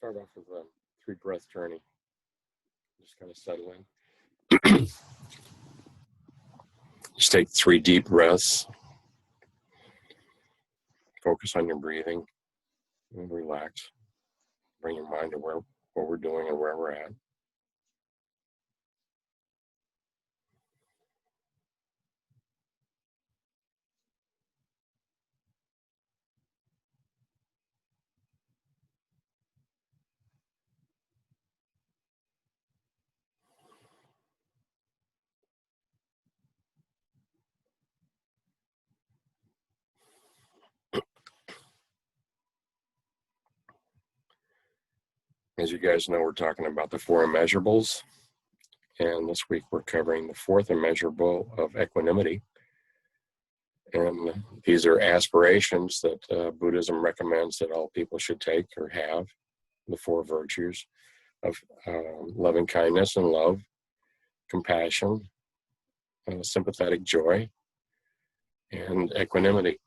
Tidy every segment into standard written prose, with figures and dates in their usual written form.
start off with a 3-breath journey. Just kind of settle in. Just take 3 deep breaths. Focus on your breathing and relax. Bring your mind to what we're doing and where we're at. As you guys know, we're talking about the 4 immeasurables. And this week we're covering the 4th immeasurable of equanimity. And these are aspirations that Buddhism recommends that all people should take or have. The 4 virtues of loving kindness and love, compassion, sympathetic joy, and equanimity.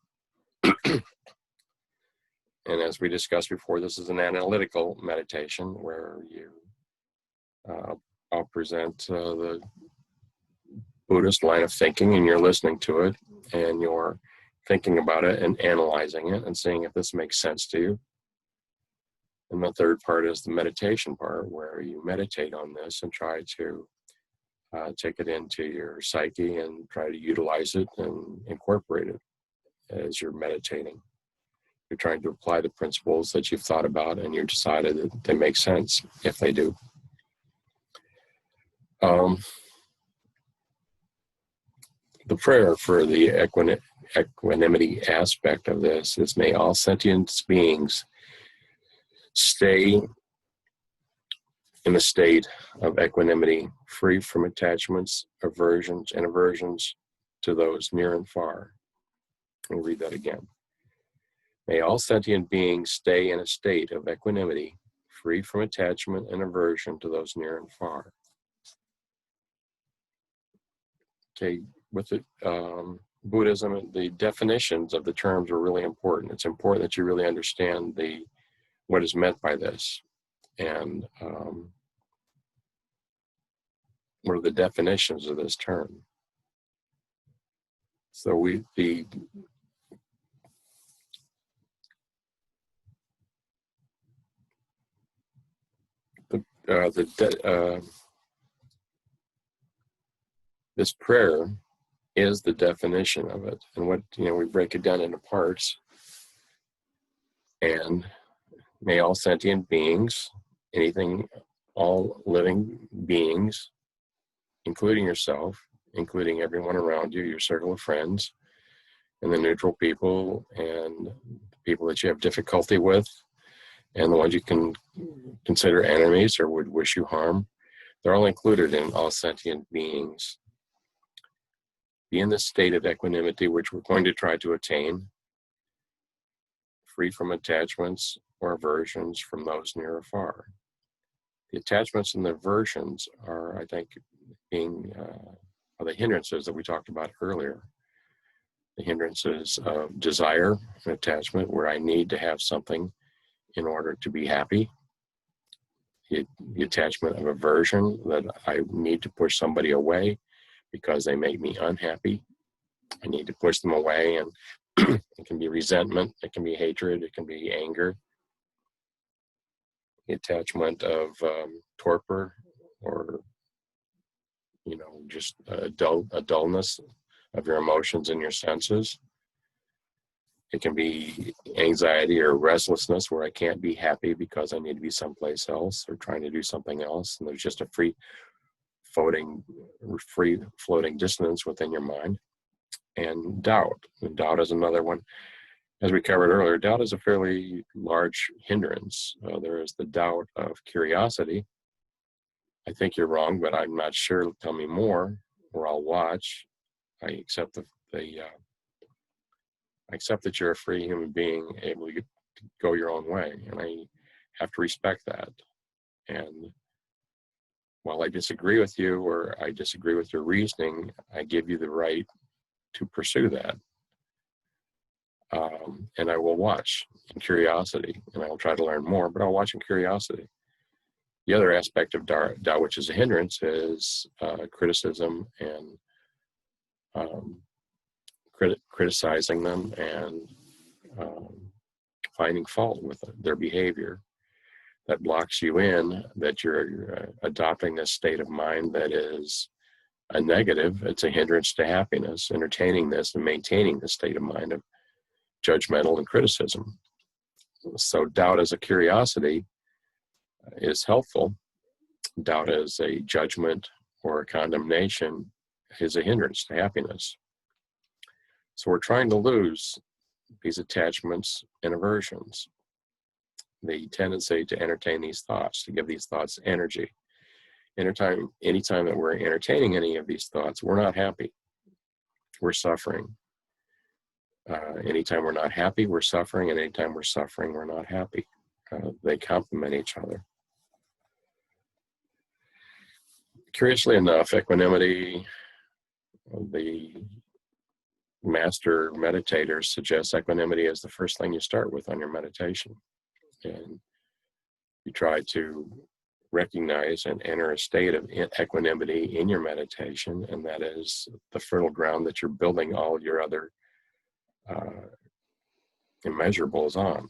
And as we discussed before, this is an analytical meditation where you, I'll present the Buddhist line of thinking, and you're listening to it, and you're thinking about it and analyzing it and seeing if this makes sense to you. And the 3rd part is the meditation part, where you meditate on this and try to take it into your psyche and try to utilize it and incorporate it as you're meditating. You're trying to apply the principles that you've thought about, and you've decided that they make sense if they do. The prayer for the equanimity aspect of this is, may all sentient beings stay in a state of equanimity, free from attachments, aversions, and aversions to those near and far. I'll read that again. May all sentient beings stay in a state of equanimity, free from attachment and aversion to those near and far. Okay, with the Buddhism, the definitions of the terms are really important. It's important that you really understand what is meant by this, and what are the definitions of this term. So this prayer is the definition of it, and we break it down into parts. And may all sentient beings, all living beings, including yourself, including everyone around you, your circle of friends, and the neutral people, and people that you have difficulty with, and the ones you can consider enemies or would wish you harm, they're all included in all sentient beings. Be in this state of equanimity, which we're going to try to attain, free from attachments or aversions from those near or far. The attachments and the aversions are, I think, are the hindrances that we talked about earlier. The hindrances of desire and attachment, where I need to have something in order to be happy. The attachment of aversion, that I need to push somebody away because they make me unhappy. I need to push them away, and it can be resentment, it can be hatred, it can be anger. The attachment of torpor, or just a dullness of your emotions and your senses. It can be anxiety or restlessness, where I can't be happy because I need to be someplace else or trying to do something else, and there's just a free floating dissonance within your mind. And doubt. And doubt is another one. As we covered earlier, doubt is a fairly large hindrance. There is the doubt of curiosity. I think you're wrong, but I'm not sure. Tell me more, or I'll watch. I accept that you're a free human being, able to go your own way, and I have to respect that. And while I disagree with you, or I disagree with your reasoning, I give you the right to pursue that. And I will watch in curiosity, and I will try to learn more, but I'll watch in curiosity. The other aspect of Tao, which is a hindrance, is criticism and criticizing them and finding fault with their behavior. That blocks you in, that you're adopting this state of mind that is a negative. It's a hindrance to happiness, entertaining this and maintaining this state of mind of judgmental and criticism. So doubt as a curiosity is helpful. Doubt as a judgment or a condemnation is a hindrance to happiness. So we're trying to lose these attachments and aversions, the tendency to entertain these thoughts, to give these thoughts energy. Anytime that we're entertaining any of these thoughts, we're not happy. We're suffering. Anytime we're not happy, we're suffering, and anytime we're suffering, we're not happy. They complement each other. Curiously enough, equanimity, the master meditators suggest equanimity is the first thing you start with on your meditation. And you try to recognize and enter a state of equanimity in your meditation, and that is the fertile ground that you're building all your other immeasurables on.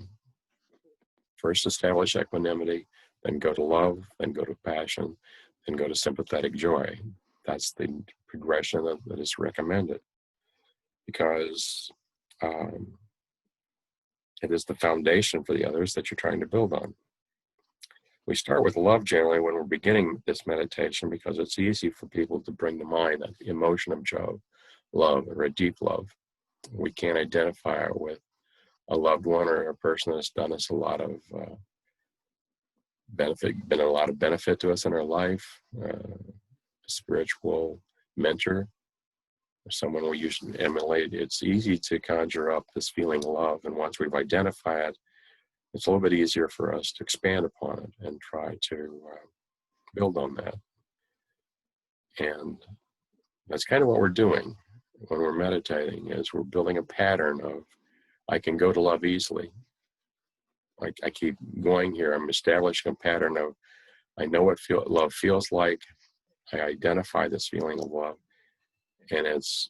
First establish equanimity, then go to love, then go to passion, then go to sympathetic joy. That's the progression that is recommended, because it is the foundation for the others that you're trying to build on. We start with love generally when we're beginning this meditation, because it's easy for people to bring to mind that emotion of love, or a deep love. We can't identify with a loved one or a person that's done us a lot of been a lot of benefit to us in our life, a spiritual mentor, or someone we used to emulate. It's easy to conjure up this feeling of love, and once we've identified it, it's a little bit easier for us to expand upon it and try to build on that. And that's kind of what we're doing when we're meditating, is we're building a pattern of, I can go to love easily. I keep going here. I'm establishing a pattern of, I know what love feels like. I identify this feeling of love. And it's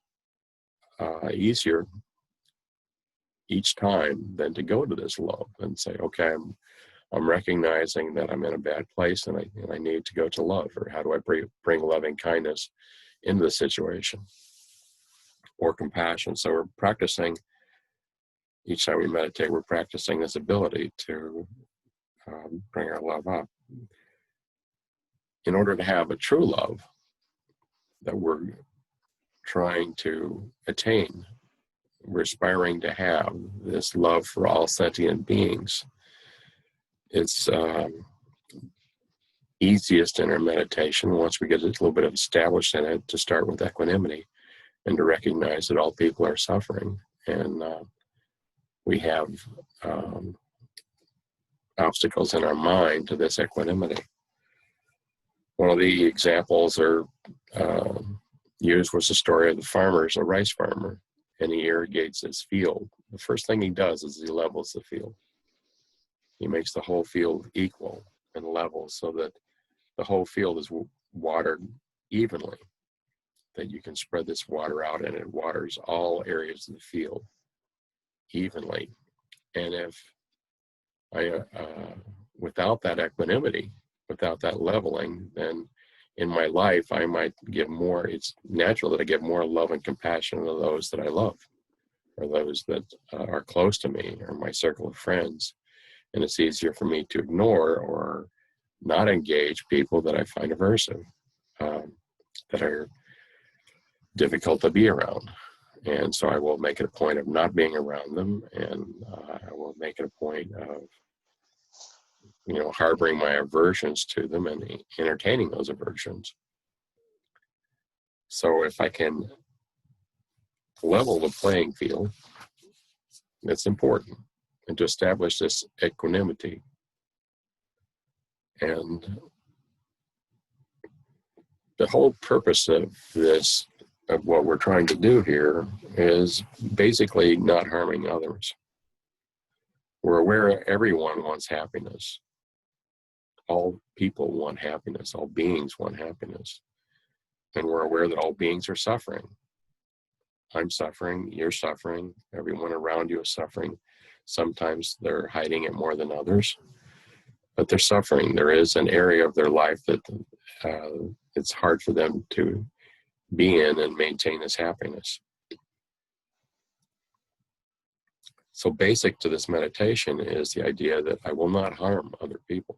easier each time than to go to this love and say, okay, I'm recognizing that I'm in a bad place, and I need to go to love. Or how do I bring loving kindness into the situation, or compassion? So we're practicing, each time we meditate, we're practicing this ability to bring our love up. In order to have a true love that we're trying to attain, we're aspiring to have this love for all sentient beings. It's easiest in our meditation, once we get a little bit of established in it, to start with equanimity and to recognize that all people are suffering, and we have obstacles in our mind to this equanimity. One of the examples used was the story of the rice farmer, and he irrigates his field. The first thing he does is he levels the field. He makes the whole field equal and level, so that the whole field is watered evenly, that you can spread this water out, and it waters all areas of the field evenly. And if without that equanimity, without that leveling, then in my life I might give more. It's natural that I give more love and compassion to those that I love, or those that are close to me, or my circle of friends. And it's easier for me to ignore or not engage people that I find aversive, that are difficult to be around. And so I will make it a point of not being around them, and I will make it a point of, harboring my aversions to them and entertaining those aversions. So if I can level the playing field, it's important, and to establish this equanimity. And the whole purpose of this of what we're trying to do here is basically not harming others. We're aware everyone wants happiness. All people want happiness. All beings want happiness. And we're aware that all beings are suffering. I'm suffering, you're suffering, everyone around you is suffering. Sometimes they're hiding it more than others, but they're suffering. There is an area of their life that it's hard for them to be in and maintain this happiness. So basic to this meditation is the idea that I will not harm other people.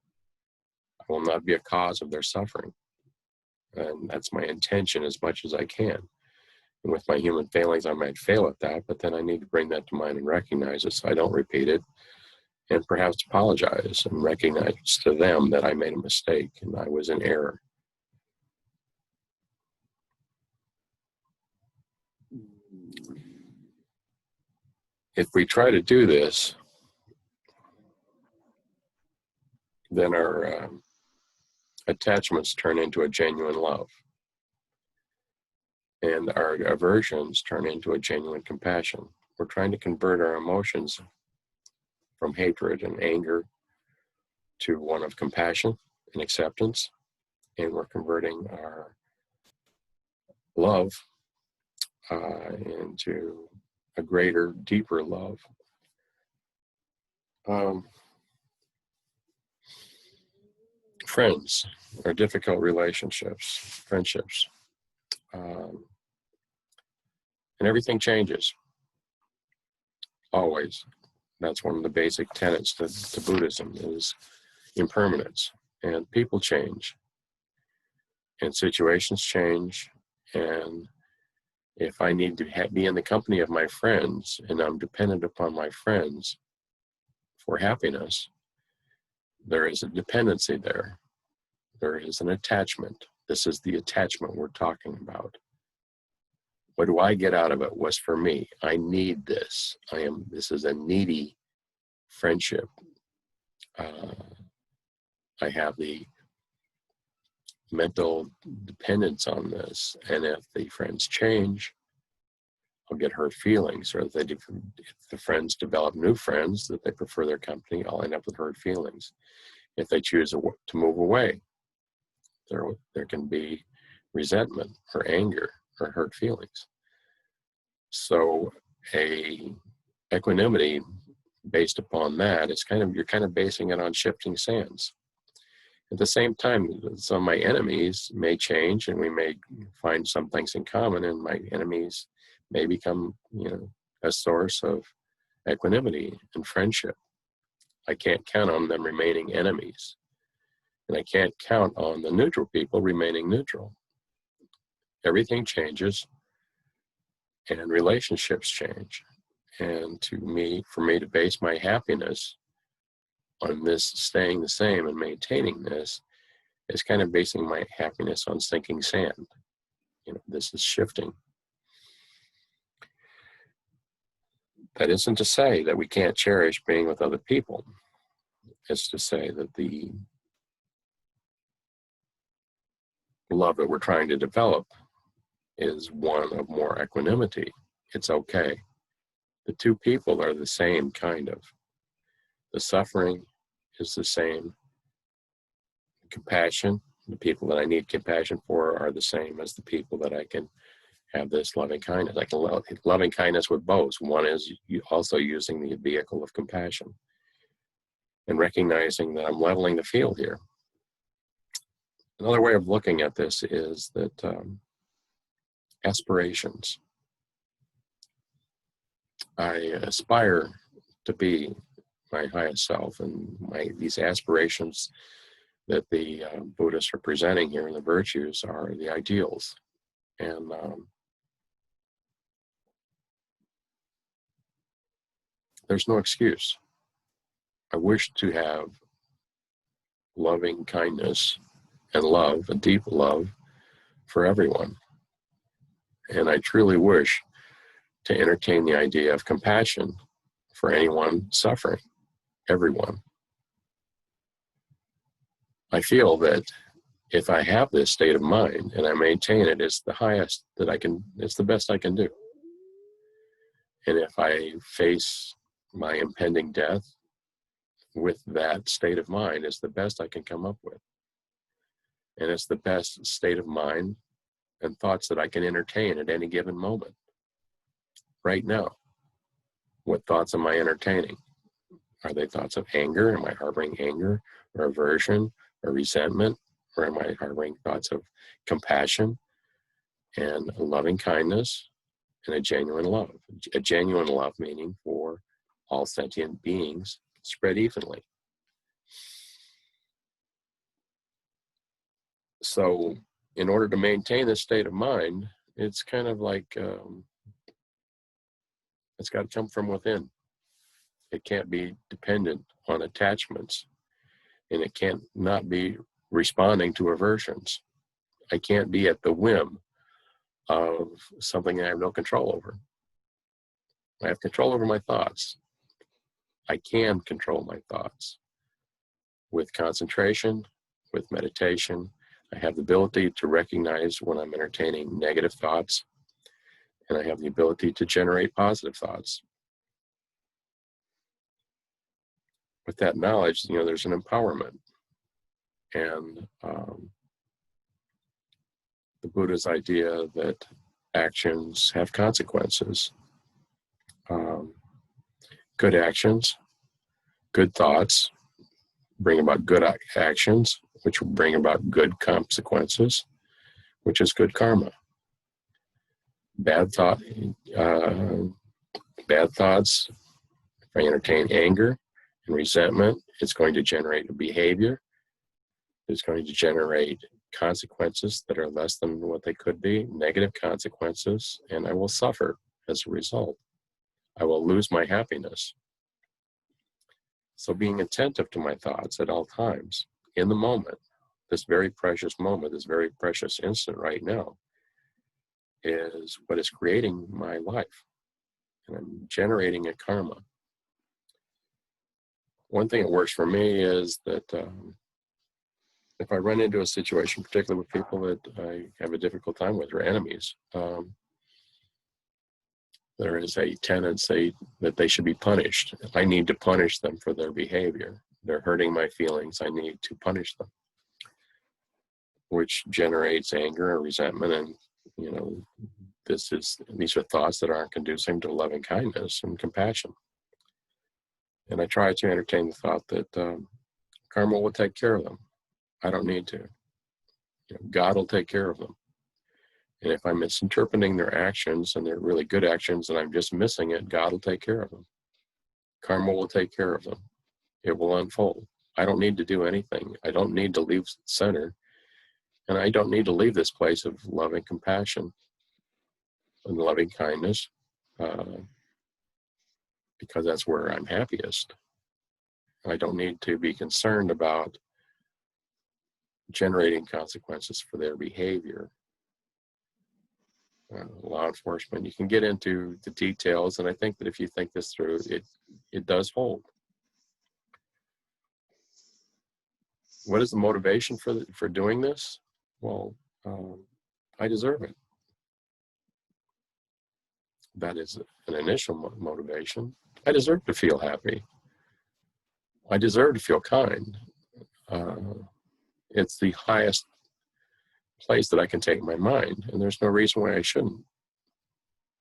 I will not be a cause of their suffering. And that's my intention as much as I can. And with my human failings, I might fail at that, but then I need to bring that to mind and recognize it so I don't repeat it, and perhaps apologize and recognize to them that I made a mistake and I was in error. If we try to do this, then our attachments turn into a genuine love, and our aversions turn into a genuine compassion. We're trying to convert our emotions from hatred and anger to one of compassion and acceptance, and we're converting our love into a greater, deeper love. Friends are difficult relationships, friendships, and everything changes, always. That's one of the basic tenets to Buddhism is impermanence, and people change, and situations change, and if I need to be in the company of my friends and I'm dependent upon my friends for happiness, there is a dependency there. There is an attachment. This is the attachment we're talking about. What do I get out of it? What's for me? I need this. This is a needy friendship. I have the mental dependence on this, and if the friends change, I'll get hurt feelings, or if the friends develop new friends that they prefer their company, I'll end up with hurt feelings. If they choose to move away, there can be resentment or anger or hurt feelings. So a equanimity based upon that is you're kind of basing it on shifting sands. At the same time, some of my enemies may change, and we may find some things in common, and my enemies may become, a source of equanimity and friendship. I can't count on them remaining enemies, and I can't count on the neutral people remaining neutral. Everything changes, and relationships change. And for me to base my happiness on this staying the same and maintaining this is kind of basing my happiness on sinking sand. This is shifting. That isn't to say that we can't cherish being with other people. It's to say that the love that we're trying to develop is one of more equanimity. It's okay. The two people are the same kind of. The suffering is the same. Compassion, the people that I need compassion for are the same as the people that I can have this loving kindness. I can love loving kindness with both. One is also using the vehicle of compassion and recognizing that I'm leveling the field here. Another way of looking at this is that aspirations. I aspire to be my highest self, and these aspirations that the Buddhists are presenting here in the virtues are the ideals. And there's no excuse. I wish to have loving kindness and love, a deep love for everyone. And I truly wish to entertain the idea of compassion for anyone suffering, everyone. I feel that if I have this state of mind and I maintain it, it's the highest that I can, it's the best I can do. And if I face my impending death with that state of mind, it's the best I can come up with. And it's the best state of mind and thoughts that I can entertain at any given moment. Right now, what thoughts am I entertaining? Are they thoughts of anger? Am I harboring anger or aversion or resentment? Or am I harboring thoughts of compassion and loving kindness and a genuine love? A genuine love meaning for all sentient beings spread evenly. So in order to maintain this state of mind, it's kind of like it's got to come from within. It can't be dependent on attachments, and it can't not be responding to aversions. I can't be at the whim of something I have no control over. I have control over my thoughts. I can control my thoughts. With concentration, with meditation, I have the ability to recognize when I'm entertaining negative thoughts, and I have the ability to generate positive thoughts. With that knowledge, there's an empowerment. And the Buddha's idea that actions have consequences. Good actions, good thoughts bring about good actions, which will bring about good consequences, which is good karma. Bad thoughts, if I entertain anger and resentment, it's going to generate a behavior. It's going to generate consequences that are less than what they could be, negative consequences, and I will suffer as a result. I will lose my happiness. So being attentive to my thoughts at all times, in the moment, this very precious moment, this very precious instant right now, is what is creating my life. And I'm generating a karma. One thing that works for me is that if I run into a situation, particularly with people that I have a difficult time with or enemies, there is a tendency that they should be punished. I need to punish them for their behavior. They're hurting my feelings. I need to punish them, which generates anger and resentment. And, these are thoughts that aren't conducive to loving kindness and compassion. And I try to entertain the thought that karma will take care of them. I don't need to. God will take care of them. And if I'm misinterpreting their actions and they're really good actions and I'm just missing it, God will take care of them. Karma will take care of them. It will unfold. I don't need to do anything. I don't need to leave center. And I don't need to leave this place of loving compassion and loving kindness because that's where I'm happiest. I don't need to be concerned about generating consequences for their behavior. Law enforcement, you can get into the details, and I think that if you think this through, it does hold. What is the motivation for doing this? Well, I deserve it. That is an initial motivation. I deserve to feel happy. I deserve to feel kind. It's the highest place that I can take my mind, and there's no reason why I shouldn't.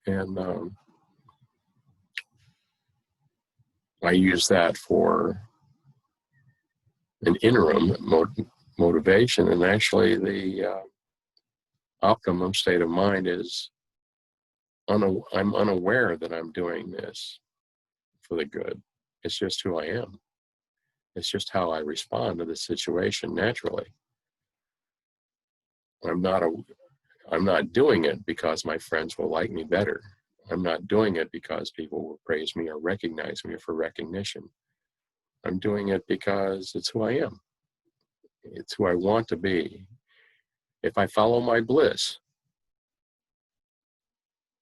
And I use that for an interim motivation, and actually the optimum state of mind is I'm unaware that I'm doing this for the good. It's just who I am. It's just how I respond to the situation naturally. I'm not doing it because my friends will like me better. I'm not doing it because people will praise me or recognize me for recognition. I'm doing it because it's who I am. It's who I want to be. If I follow my bliss,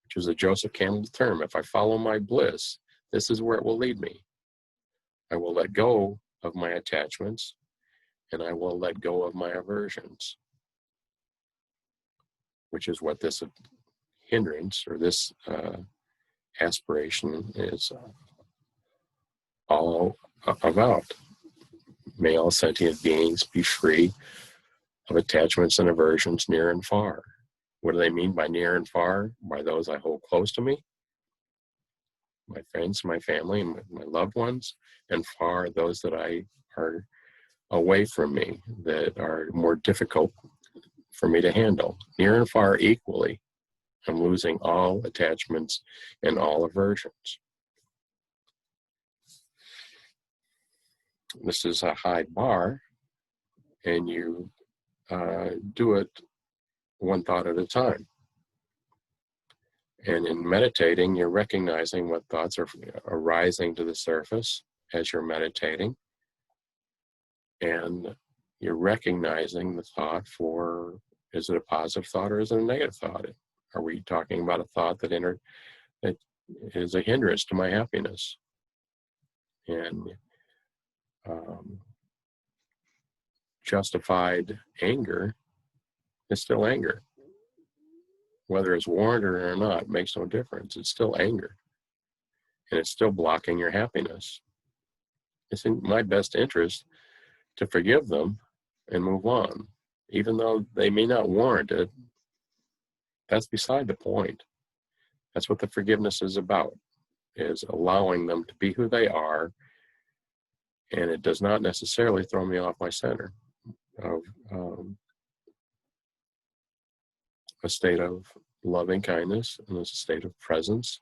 which is a Joseph Campbell term, if I follow my bliss, this is where it will lead me. I will let go of my attachments and I will let go of my aversions, which is what this hindrance or this aspiration is all about. May all sentient beings be free of attachments and aversions near and far. What do they mean by near and far? By those I hold close to me, my friends, my family, and my loved ones, and far those that are away from me, that are more difficult for me to handle. Near and far equally, I'm losing all attachments and all aversions. This is a high bar, and you do it one thought at a time. And in meditating, you're recognizing what thoughts are arising to the surface as you're meditating. And you're recognizing the thought for, is it a positive thought or is it a negative thought? Are we talking about a thought that is a hindrance to my happiness? And justified anger is still anger. Whether it's warranted or not makes no difference. It's still anger. And it's still blocking your happiness. It's in my best interest to forgive them and move on. Even though they may not warrant it, that's beside the point. That's what the forgiveness is about, is allowing them to be who they are, and it does not necessarily throw me off my center of a state of loving kindness and a state of presence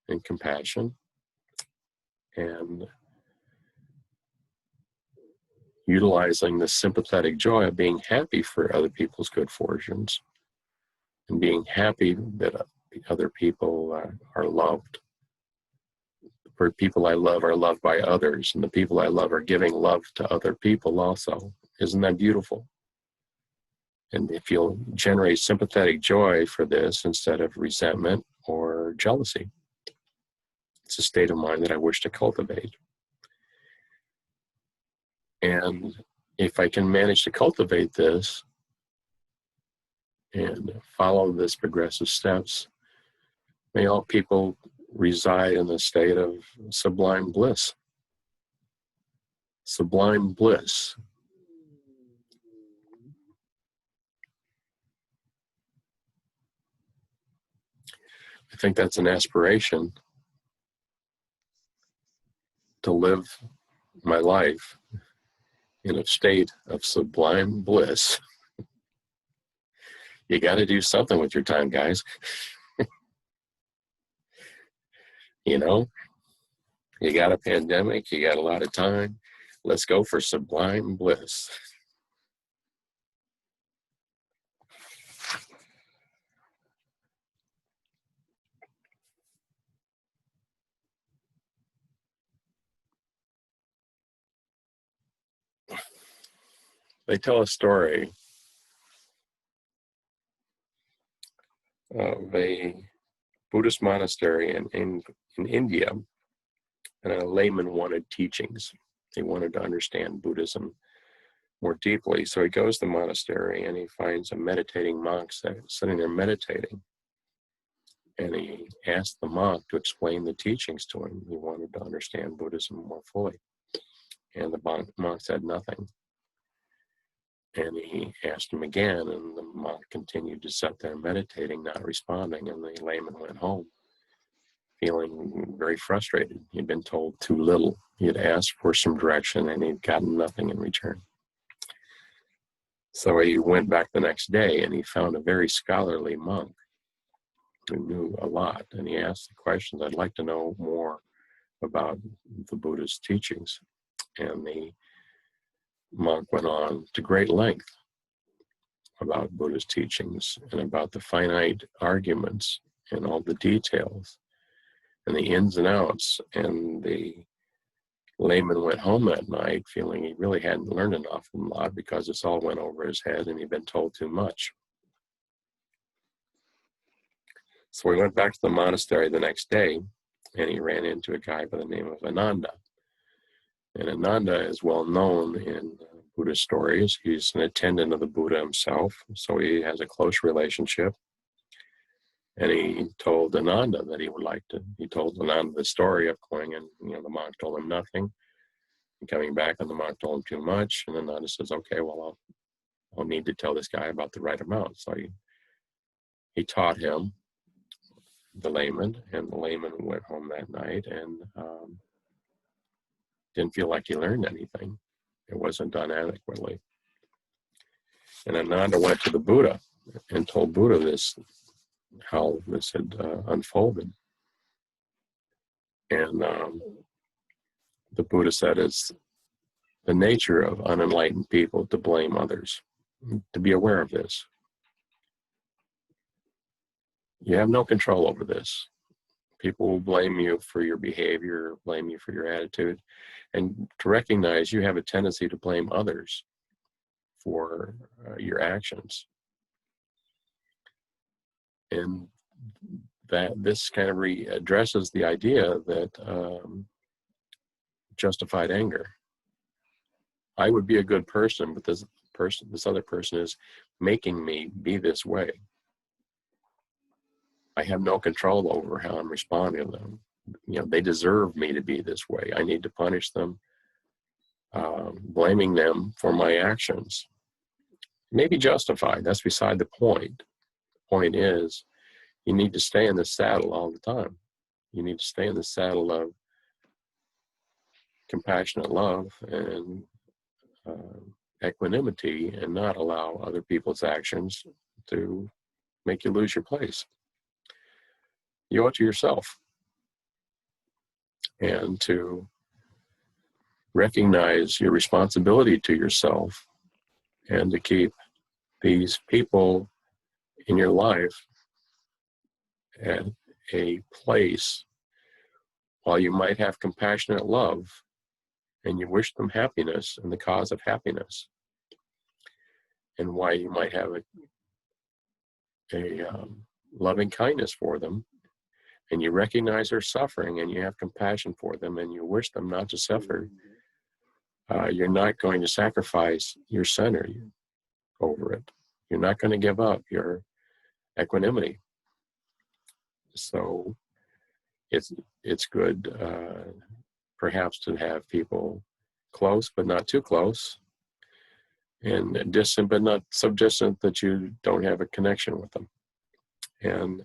and compassion and utilizing the sympathetic joy of being happy for other people's good fortunes and being happy that other people are loved. For people I love are loved by others, and the people I love are giving love to other people also. Isn't that beautiful? And if you'll generate sympathetic joy for this instead of resentment or jealousy, it's a state of mind that I wish to cultivate. And if I can manage to cultivate this and follow this progressive steps, may all people reside in the state of sublime bliss. Sublime bliss. I think that's an aspiration to live my life in a state of sublime bliss. You got to do something with your time, guys. You know, you got a pandemic, you got a lot of time. Let's go for sublime bliss. They tell a story of a Buddhist monastery in India, and a layman wanted teachings. He wanted to understand Buddhism more deeply. So he goes to the monastery and he finds a meditating monk sitting there meditating. And he asked the monk to explain the teachings to him. He wanted to understand Buddhism more fully. And the monk said nothing. And he asked him again, and the monk continued to sit there meditating, not responding. And the layman went home, feeling very frustrated. He'd been told too little. He had asked for some direction, and he'd gotten nothing in return. So he went back the next day, and he found a very scholarly monk who knew a lot. And he asked the questions, I'd like to know more about the Buddha's teachings. And the monk went on to great length about Buddha's teachings and about the finite arguments and all the details and the ins and outs. And the layman went home that night feeling he really hadn't learned an awful lot because this all went over his head and he'd been told too much. So he went back to the monastery the next day, and he ran into a guy by the name of Ananda. And Ananda is well known in Buddhist stories. He's an attendant of the Buddha himself, so he has a close relationship. And he told Ananda that he told Ananda the story of going and, the monk told him nothing. And coming back, and the monk told him too much. And Ananda says, okay, well, I'll need to tell this guy about the right amount. So he taught him, the layman, and the layman went home that night and didn't feel like he learned anything. It wasn't done adequately. And Ananda went to the Buddha and told Buddha how this had unfolded. And the Buddha said it's the nature of unenlightened people to blame others, to be aware of this. You have no control over this. People will blame you for your behavior, blame you for your attitude, and to recognize you have a tendency to blame others for your actions. And that this kind of addresses the idea that justified anger. I would be a good person, but this other person is making me be this way. I have no control over how I'm responding to them. They deserve me to be this way. I need to punish them. Blaming them for my actions may be justified. That's beside the point. The point is, you need to stay in the saddle all the time. You need to stay in the saddle of compassionate love and equanimity, and not allow other people's actions to make you lose your place. You owe it to yourself, and to recognize your responsibility to yourself, and to keep these people in your life at a place while you might have compassionate love and you wish them happiness and the cause of happiness, and why you might have a loving kindness for them, and you recognize their suffering and you have compassion for them and you wish them not to suffer. You're not going to sacrifice your center over it. You're not going to give up your equanimity. So it's good perhaps to have people close but not too close, and distant but not so distant that you don't have a connection with them. And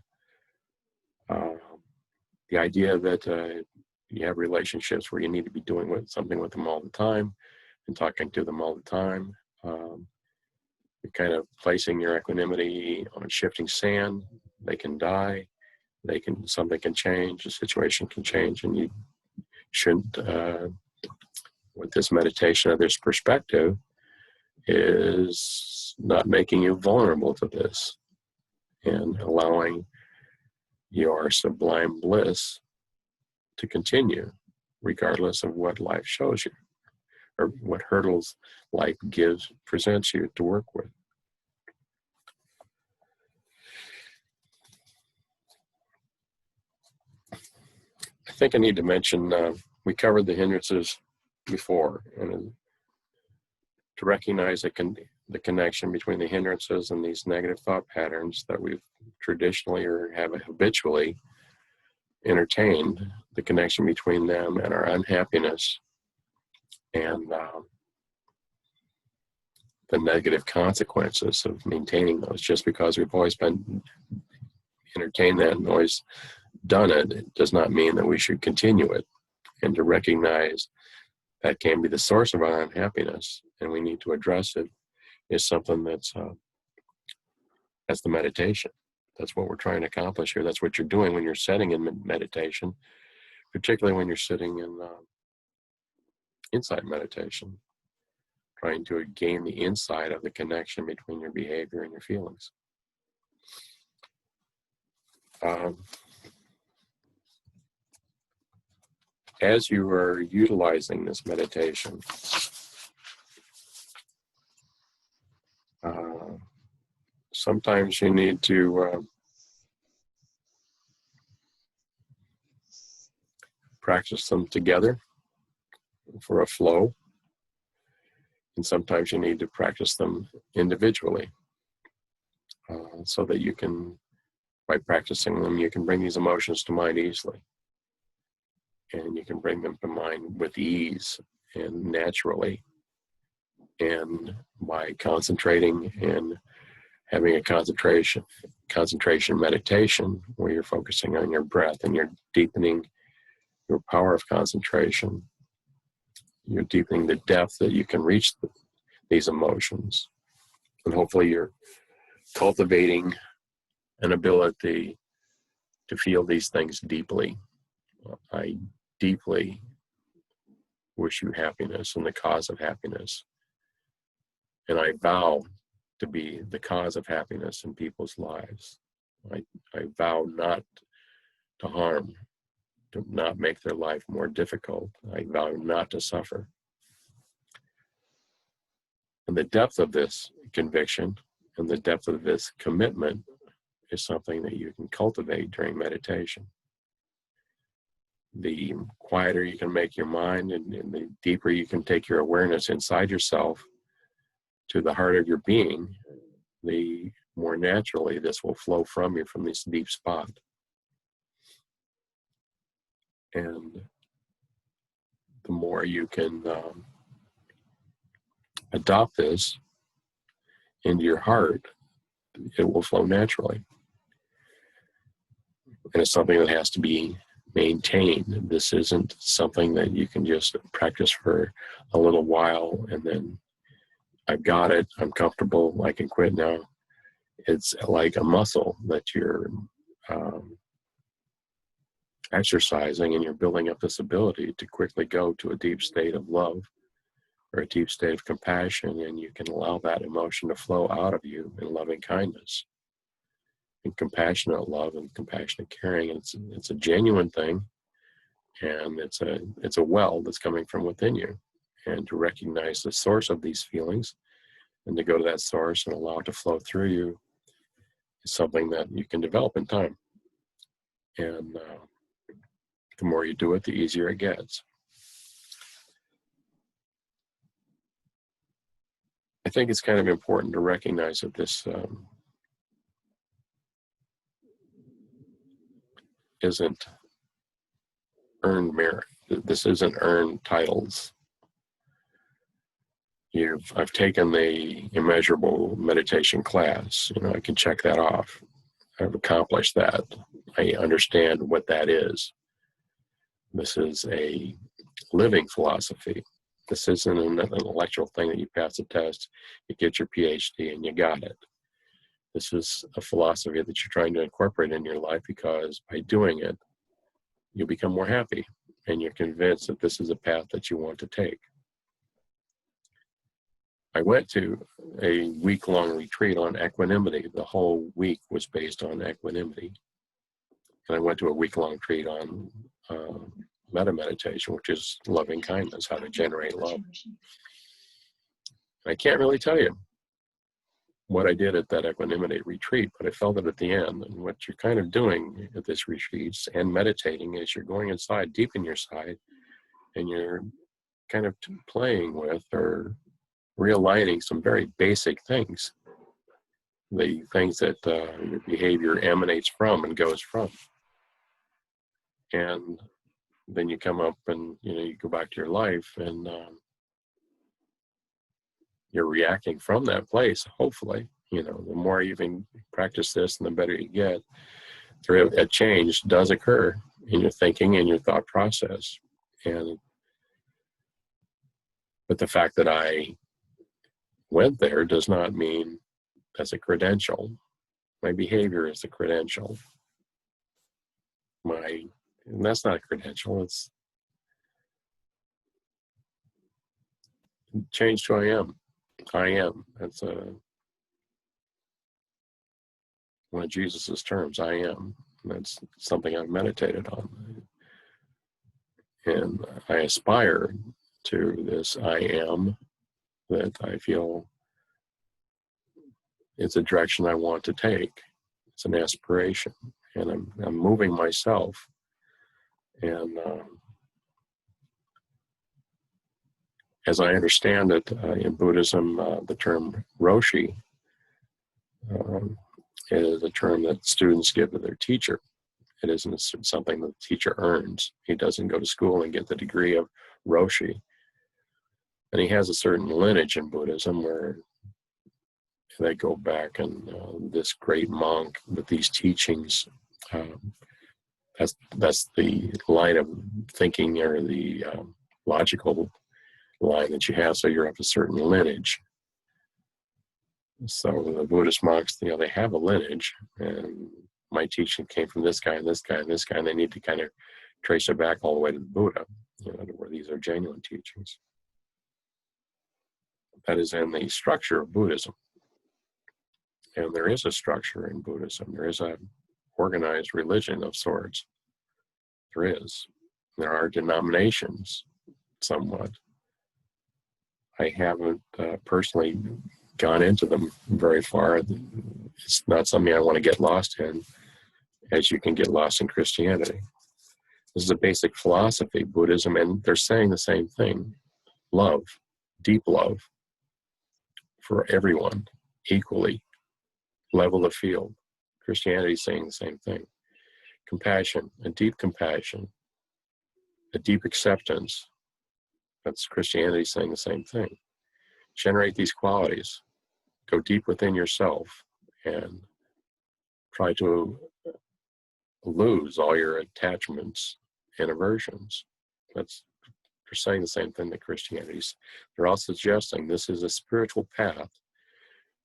the idea that you have relationships where you need to be doing something with them all the time and talking to them all the time, you're kind of placing your equanimity on shifting sand. They can die. Something can change. The situation can change, and you shouldn't. With this meditation of this perspective, is not making you vulnerable to this, and allowing your sublime bliss to continue, regardless of what life shows you, or what hurdles life presents you to work with. I think I need to mention, we covered the hindrances before, and to recognize the connection between the hindrances and these negative thought patterns that we've traditionally or have habitually entertained, the connection between them and our unhappiness and the negative consequences of maintaining those. Just because we've always been entertained that and always done it, it does not mean that we should continue it. And to recognize that can be the source of our unhappiness, and we need to address it, is something that's the meditation. That's what we're trying to accomplish here. That's what you're doing when you're sitting in meditation, particularly when you're sitting in insight meditation, trying to gain the insight of the connection between your behavior and your feelings. As you are utilizing this meditation, sometimes you need to practice them together for a flow. And sometimes you need to practice them individually, so that you can, by practicing them, you can bring these emotions to mind easily. And you can bring them to mind with ease and naturally. And by concentrating and having a concentration meditation where you're focusing on your breath and you're deepening your power of concentration, you're deepening the depth that you can reach these emotions. And hopefully you're cultivating an ability to feel these things deeply. I deeply wish you happiness and the cause of happiness. And I vow to be the cause of happiness in people's lives. I vow not to harm, to not make their life more difficult. I vow not to suffer. And the depth of this conviction and the depth of this commitment is something that you can cultivate during meditation. The quieter you can make your mind and the deeper you can take your awareness inside yourself to the heart of your being, the more naturally this will flow from you from this deep spot. And the more you can adopt this into your heart, it will flow naturally. And it's something that has to be maintained. This isn't something that you can just practice for a little while and then I've got it, I'm comfortable, I can quit now. It's like a muscle that you're exercising, and you're building up this ability to quickly go to a deep state of love or a deep state of compassion, and you can allow that emotion to flow out of you in loving kindness and compassionate love and compassionate caring. And it's a genuine thing, and it's a well that's coming from within you. And to recognize the source of these feelings and to go to that source and allow it to flow through you is something that you can develop in time. And the more you do it, the easier it gets. I think it's kind of important to recognize that this isn't earned merit. This isn't earned titles. I've taken the Immeasurable meditation class. I can check that off. I've accomplished that. I understand what that is. This is a living philosophy. This isn't an intellectual thing that you pass a test, you get your PhD, and you got it. This is a philosophy that you're trying to incorporate in your life because by doing it, you'll become more happy, and you're convinced that this is a path that you want to take. I went to a week-long retreat on equanimity. The whole week was based on equanimity. And I went to a week-long retreat on metta meditation, which is loving kindness, how to generate love. I can't really tell you what I did at that equanimity retreat, but I felt it at the end. And what you're kind of doing at this retreat and meditating is you're going inside, deep in your side, and you're kind of playing with or realigning some very basic things, the things that your behavior emanates from and goes from. And then you come up and, you go back to your life and you're reacting from that place, hopefully. The more you can practice this and the better you get, a change does occur in your thinking and your thought process. But the fact that I went there does not mean that's a credential. My behavior is a credential. And that's not a credential. It's changed who I am. I am. That's one of Jesus's terms. I am. That's something I've meditated on. And I aspire to this I am, that I feel it's a direction I want to take. It's an aspiration. And I'm moving myself. And as I understand it, in Buddhism, the term Roshi um, is a term that students give to their teacher. It isn't something that the teacher earns. He doesn't go to school and get the degree of Roshi. And he has a certain lineage in Buddhism where they go back, and this great monk with these teachings, um, that's the line of thinking, or the logical line that you have. So you're of a certain lineage. So the Buddhist monks, they have a lineage, and my teaching came from this guy and this guy and this guy, and they need to kind of trace it back all the way to the Buddha, where these are genuine teachings. That is in the structure of Buddhism. And there is a structure in Buddhism. There is a organized religion of sorts. There is. There are denominations, somewhat. I haven't personally gone into them very far. It's not something I want to get lost in, as you can get lost in Christianity. This is a basic philosophy, Buddhism, and they're saying the same thing. Love, deep love for everyone, equally, level the field. Christianity is saying the same thing. Compassion, a deep acceptance. That's Christianity saying the same thing. Generate these qualities. Go deep within yourself and try to lose all your attachments and aversions. They're saying the same thing that Christianity's. They're all suggesting this is a spiritual path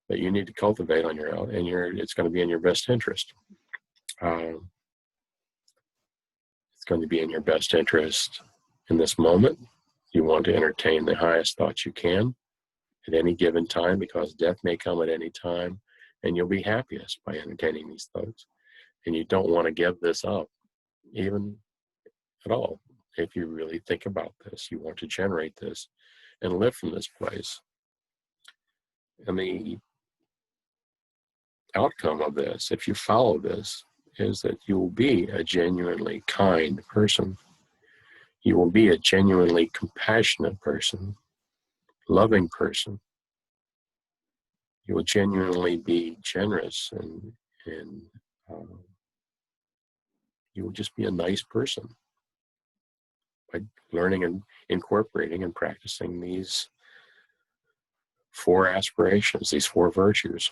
that you need to cultivate on your own, and it's going to be in your best interest. It's going to be in your best interest in this moment. You want to entertain the highest thoughts you can at any given time, because death may come at any time, and you'll be happiest by entertaining these thoughts. And you don't want to give this up, even at all. If you really think about this, you want to generate this and live from this place. And the outcome of this, if you follow this, is that you will be a genuinely kind person. You will be a genuinely compassionate person, loving person. You will genuinely be generous, and you will just be a nice person by learning and incorporating and practicing these 4 aspirations, these 4 virtues.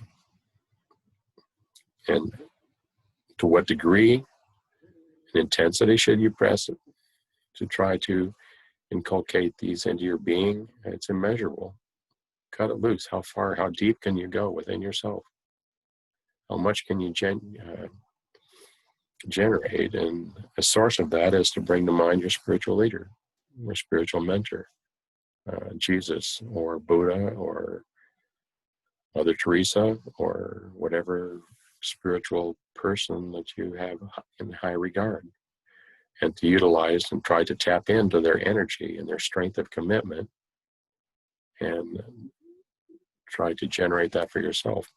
And to what degree and intensity should you press it to try to inculcate these into your being? It's immeasurable. Cut it loose. How far, how deep can you go within yourself? How much can you generate? And a source of that is to bring to mind your spiritual leader, your spiritual mentor, Jesus or Buddha or Mother Teresa or whatever spiritual person that you have in high regard, and to utilize and try to tap into their energy and their strength of commitment, and try to generate that for yourself.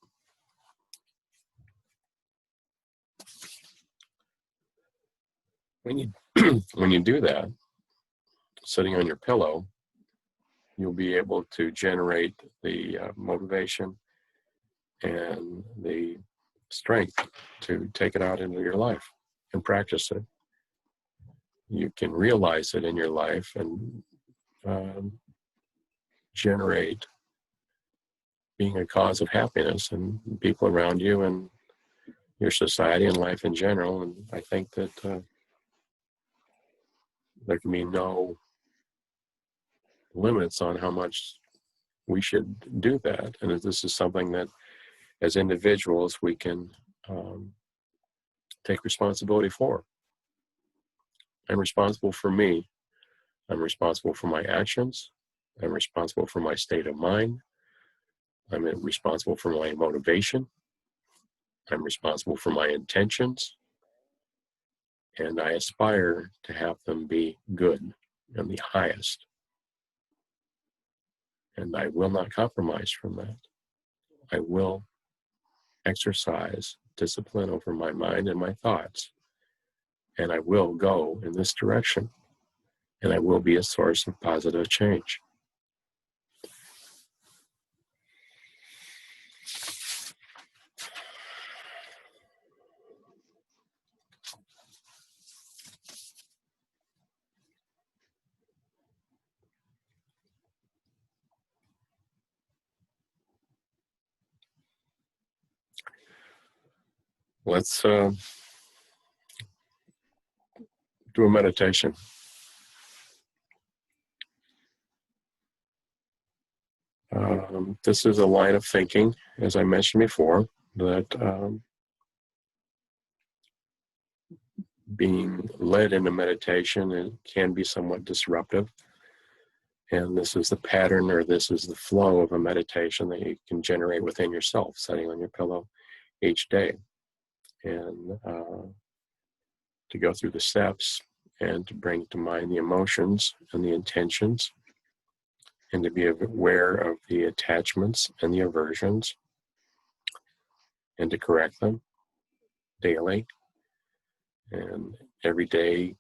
When you do that, sitting on your pillow, you'll be able to generate the motivation and the strength to take it out into your life and practice it. You can realize it in your life and generate being a cause of happiness in people around you and your society and life in general. And I think that there can be no limits on how much we should do that. And this is something that as individuals we can take responsibility for. I'm responsible for me. I'm responsible for my actions. I'm responsible for my state of mind. I'm responsible for my motivation. I'm responsible for my intentions. And I aspire to have them be good and the highest. And I will not compromise from that. I will exercise discipline over my mind and my thoughts. And I will go in this direction. And I will be a source of positive change. Let's do a meditation. This is a line of thinking, as I mentioned before, that being led into meditation, it can be somewhat disruptive. And this is the pattern, or this is the flow of a meditation that you can generate within yourself, sitting on your pillow each day. And to go through the steps and to bring to mind the emotions and the intentions, and to be aware of the attachments and the aversions, and to correct them daily. And every day,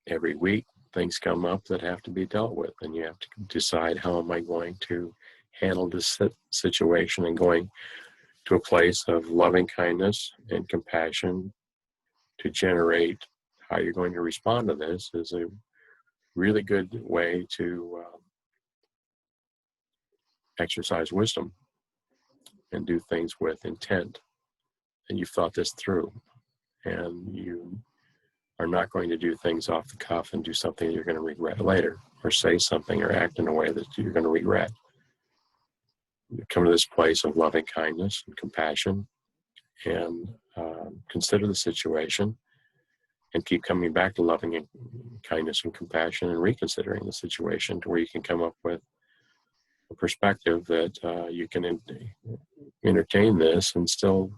every week, things come up that have to be dealt with, and you have to decide, how am I going to handle this situation, and going to a place of loving kindness and compassion to generate how you're going to respond to this is a really good way to exercise wisdom and do things with intent. And you've thought this through, and you are not going to do things off the cuff and do something you're going to regret later, or say something or act in a way that you're going to regret. You come to this place of loving kindness and compassion, and consider the situation, and keep coming back to loving kindness and compassion, and reconsidering the situation to where you can come up with a perspective that you can entertain this and still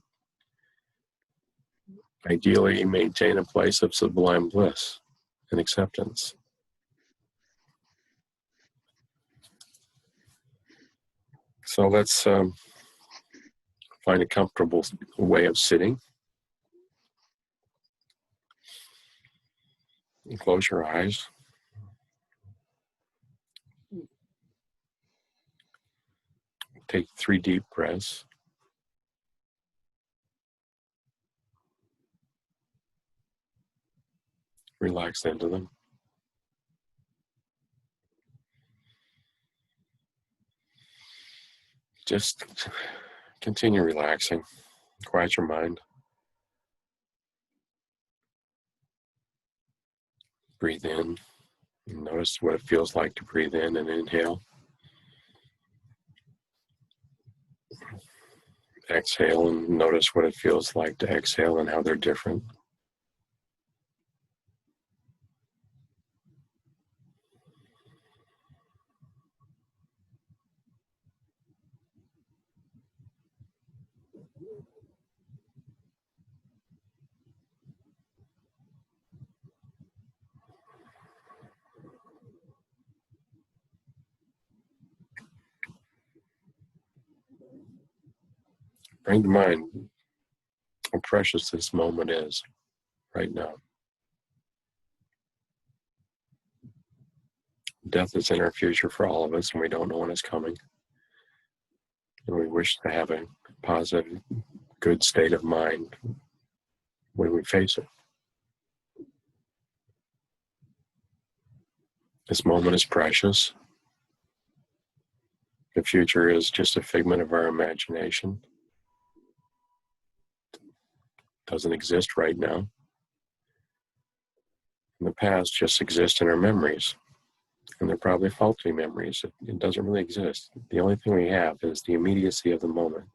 ideally maintain a place of sublime bliss and acceptance. So let's find a comfortable way of sitting. And close your eyes. Take 3 deep breaths. Relax into them. Just continue relaxing. Quiet your mind. Breathe in. And notice what it feels like to breathe in and inhale. Exhale, and notice what it feels like to exhale and how they're different. Bring to mind how precious this moment is right now. Death is in our future for all of us, and we don't know when it's coming. And we wish to have a positive, good state of mind when we face it. This moment is precious. The future is just a figment of our imagination. It doesn't exist right now. And the past just exists in our memories. And they're probably faulty memories. It doesn't really exist. The only thing we have is the immediacy of the moment.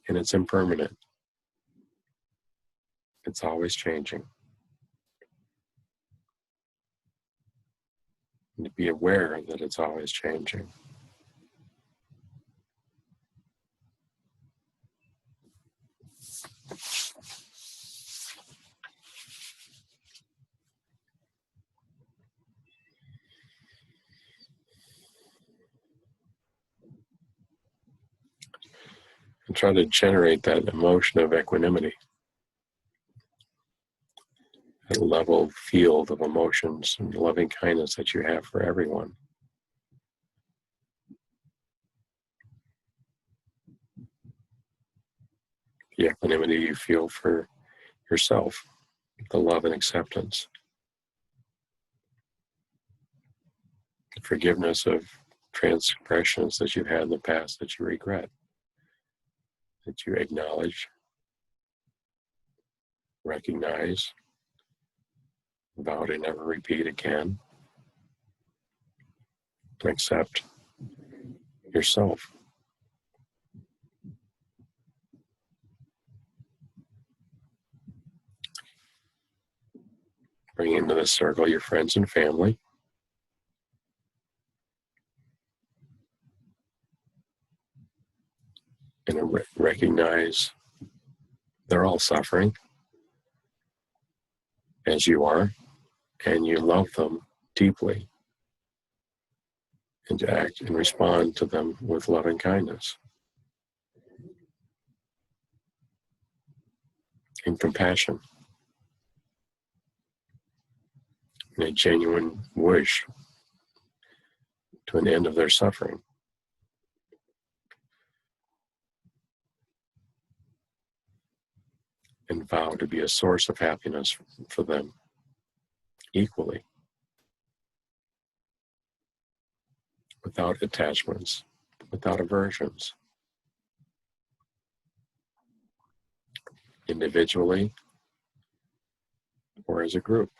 And it's impermanent. It's always changing. And to be aware that it's always changing. And try to generate that emotion of equanimity. That level field of emotions and loving kindness that you have for everyone. The equanimity you feel for yourself, the love and acceptance, the forgiveness of transgressions that you've had in the past that you regret. that you acknowledge, recognize, vow to never repeat again. Accept yourself. Bring into the circle your friends and family. And recognize they're all suffering as you are, and you love them deeply, and to act and respond to them with loving kindness and compassion and a genuine wish to an end of their suffering. And vow to be a source of happiness for them equally, without attachments, without aversions, individually or as a group.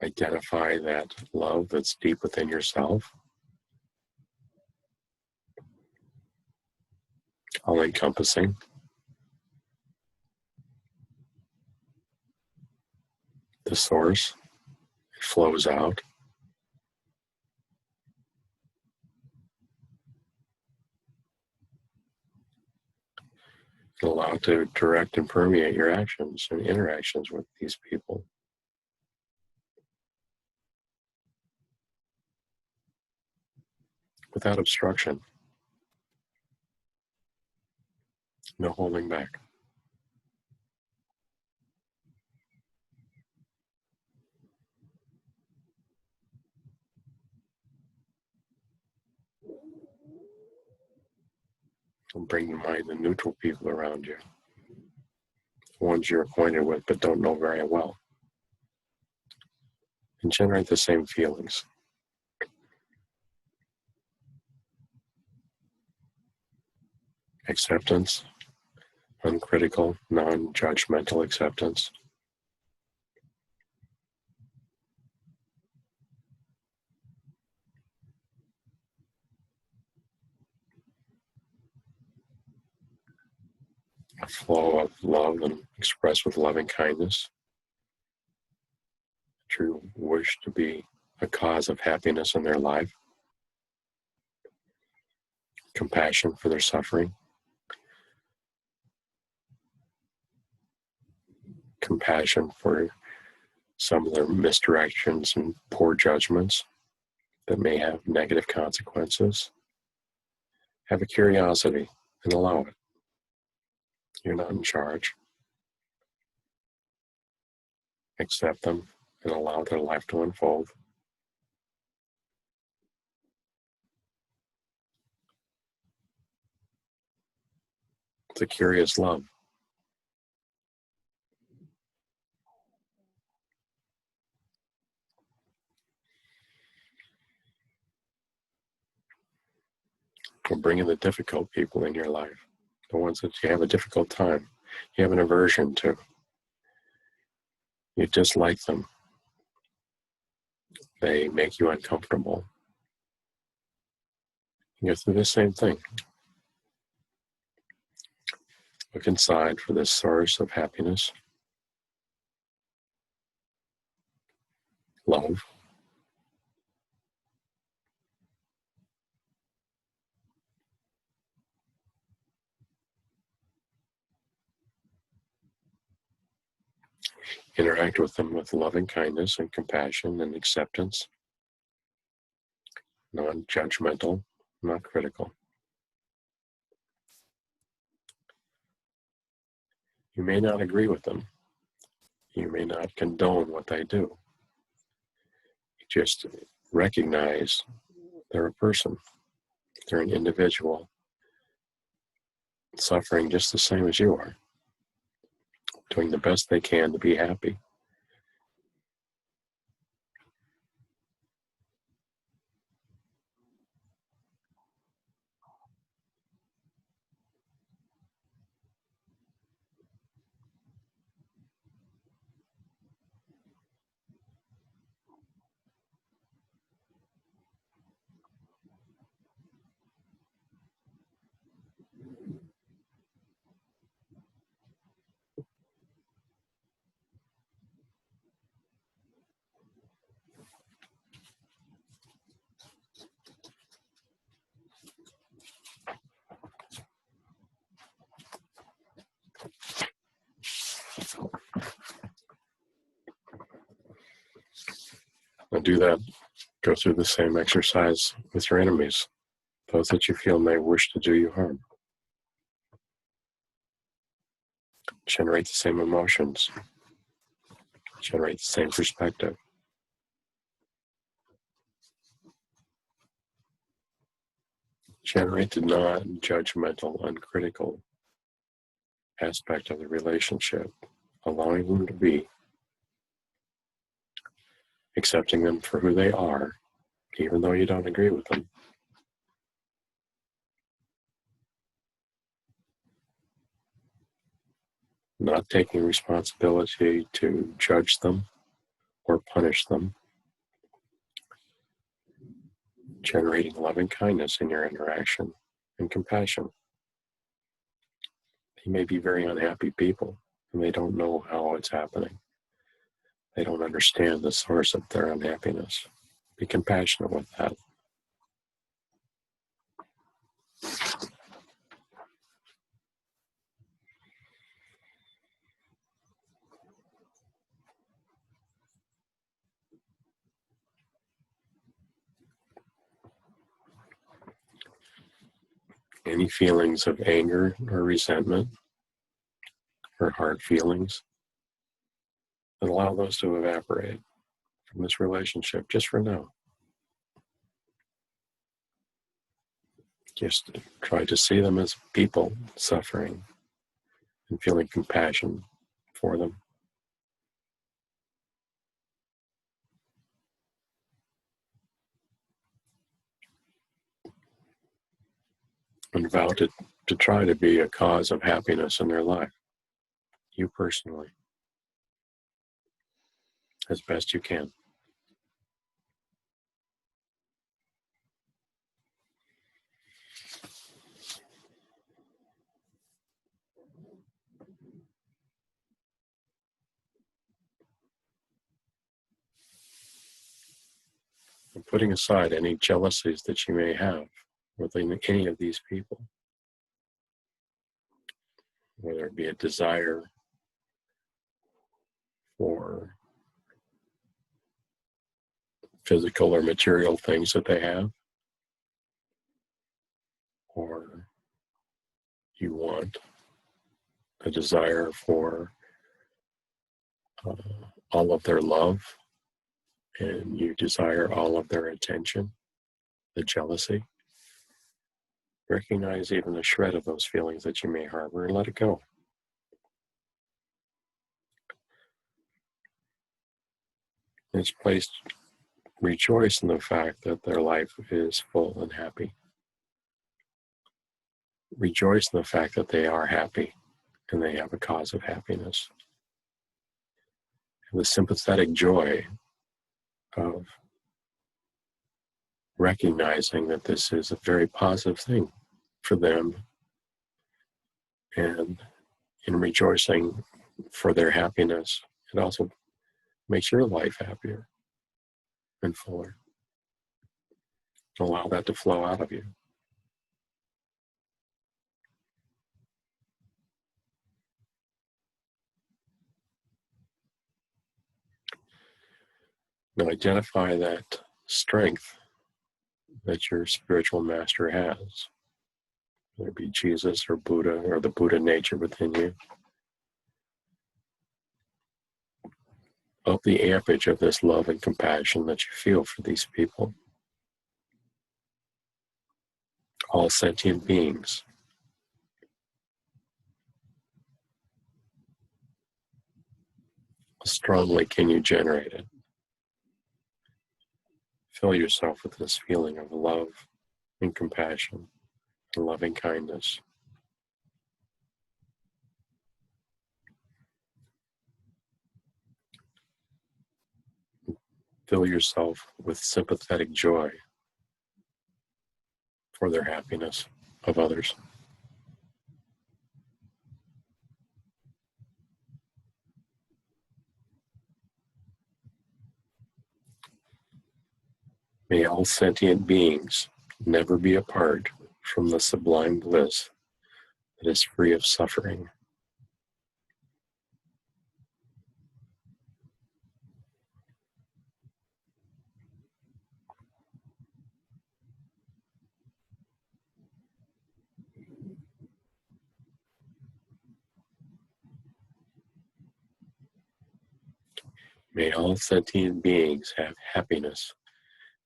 Identify that love that's deep within yourself, all-encompassing, the source. It flows out. And allow it to direct and permeate your actions and interactions with these people. Without obstruction. No holding back. And bring to mind the neutral people around you, the ones you're acquainted with but don't know very well, and generate the same feelings. Acceptance, uncritical, non-judgmental acceptance. A flow of love and expressed with loving kindness. A true wish to be a cause of happiness in their life. Compassion for their suffering. Compassion for some of their misdirections and poor judgments that may have negative consequences. Have a curiosity and allow it. You're not in charge. Accept them and allow their life to unfold. It's a curious love. We'll bring in the difficult people in your life, the ones that you have a difficult time, you have an aversion to. You dislike them. They make you uncomfortable. You go through the same thing. Look inside for this source of happiness, love. Interact with them with loving kindness and compassion and acceptance, non-judgmental, not critical. You may not agree with them. You may not condone what they do. You just recognize they're a person. They're an individual suffering just the same as you are, doing the best they can to be happy. Now do that. Go through the same exercise with your enemies, those that you feel may wish to do you harm. Generate the same emotions. Generate the same perspective. Generate the non-judgmental, uncritical aspect of the relationship, allowing them to be, accepting them for who they are, even though you don't agree with them. Not taking responsibility to judge them or punish them. Generating loving kindness in your interaction and compassion. They may be very unhappy people, and they don't know how it's happening. They don't understand the source of their unhappiness. Be compassionate with that. Any feelings of anger or resentment or hard feelings, and allow those to evaporate from this relationship just for now. Just try to see them as people suffering and feeling compassion for them. And vow to try to be a cause of happiness in their life, you personally, as best you can. And putting aside any jealousies that you may have within any of these people, whether it be a desire for physical or material things that they have, or you want a desire for all of their love, and you desire all of their attention, the jealousy. Recognize even a shred of those feelings that you may harbor and let it go. In its place, rejoice in the fact that their life is full and happy. Rejoice in the fact that they are happy and they have a cause of happiness. And the sympathetic joy of recognizing that this is a very positive thing for them, and in rejoicing for their happiness, it also makes your life happier and fuller. Allow that to flow out of you. Now identify that strength that your spiritual master has, whether it be Jesus or Buddha or the Buddha nature within you. Up the ampage of this love and compassion that you feel for these people. all sentient beings. How strongly can you generate it? Fill yourself with this feeling of love and compassion and loving kindness. Fill yourself with sympathetic joy for their happiness of others. May all sentient beings never be apart from the sublime bliss that is free of suffering. May all sentient beings have happiness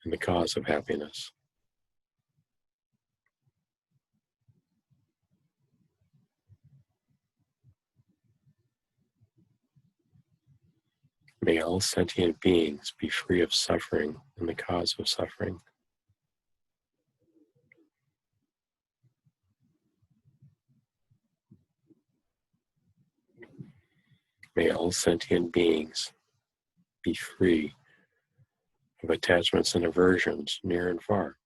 and the cause of happiness. May all sentient beings be free of suffering and the cause of suffering. May all sentient beings be free of attachments and aversions near and far.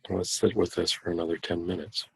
Let's sit with this for another 10 minutes.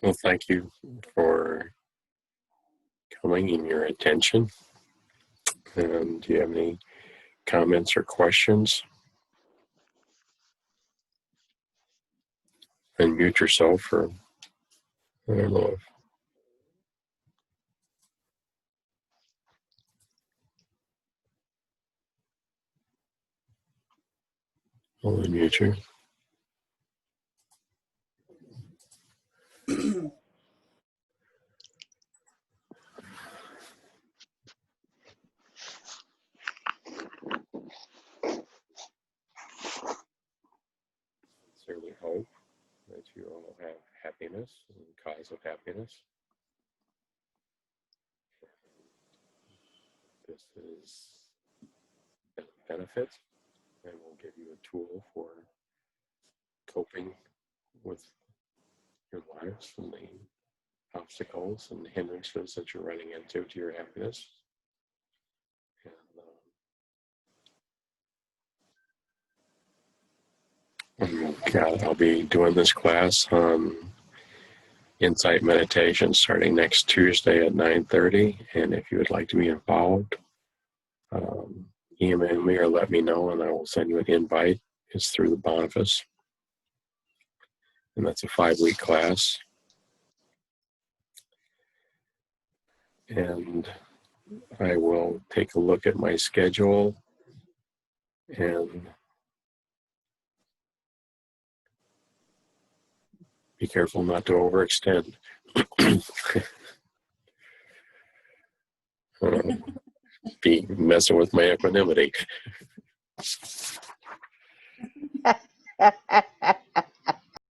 Well, thank you for coming and your attention. And do you have any comments or questions? Unmute yourself, or I don't know if I'll unmute you. Sincerely hope that you all have happiness and cause of happiness. This is a benefit and will give you a tool for coping with your lives and the obstacles and hindrances that you're running into to your happiness. And I'll be doing this class on insight meditation starting next Tuesday at 9:30. And if you would like to be involved, email me or let me know, and I will send you an invite. It's through the Boniface, and that's a 5-week class. And I will take a look at my schedule and be careful not to overextend. Be messing with my equanimity.